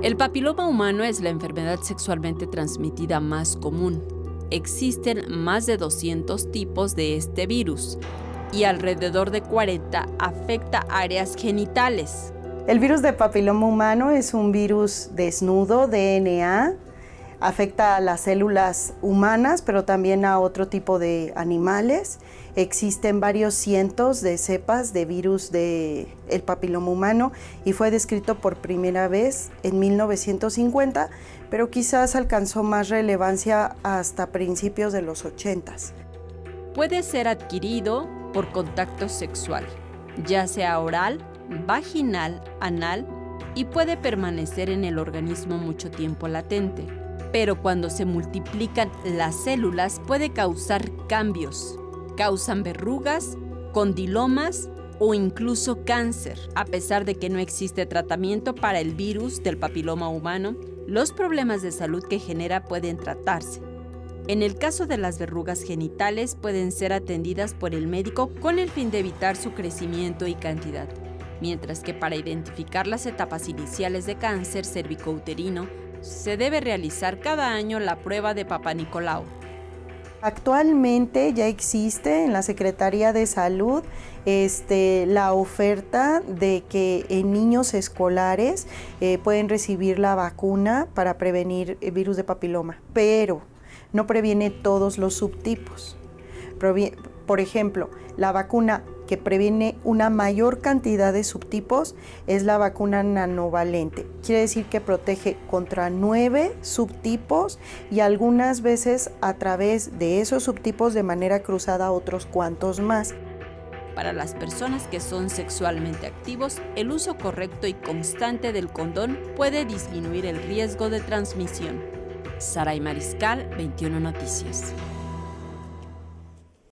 El papiloma humano es la enfermedad sexualmente transmitida más común. Existen más de 200 tipos de este virus y alrededor de 40 afecta áreas genitales. El virus de papiloma humano es un virus desnudo, DNA, afecta a las células humanas, pero también a otro tipo de animales. Existen varios cientos de cepas de virus del papiloma humano y fue descrito por primera vez en 1950, pero quizás alcanzó más relevancia hasta principios de los 80s. Puede ser adquirido por contacto sexual, ya sea oral, vaginal, anal, y puede permanecer en el organismo mucho tiempo latente. Pero cuando se multiplican las células puede causar cambios. Causan verrugas, condilomas o incluso cáncer. A pesar de que no existe tratamiento para el virus del papiloma humano, los problemas de salud que genera pueden tratarse. En el caso de las verrugas genitales, pueden ser atendidas por el médico con el fin de evitar su crecimiento y cantidad, mientras que para identificar las etapas iniciales de cáncer cervicouterino, se debe realizar cada año la prueba de Papá Nicolau. Actualmente ya existe en la Secretaría de Salud la oferta de que en niños escolares pueden recibir la vacuna para prevenir el virus de papiloma, pero no previene todos los subtipos. Por ejemplo, la vacuna que previene una mayor cantidad de subtipos es la vacuna nanovalente. Quiere decir que protege contra 9 subtipos y algunas veces a través de esos subtipos de manera cruzada otros cuantos más. Para las personas que son sexualmente activos, el uso correcto y constante del condón puede disminuir el riesgo de transmisión. Saray Mariscal, 21 Noticias.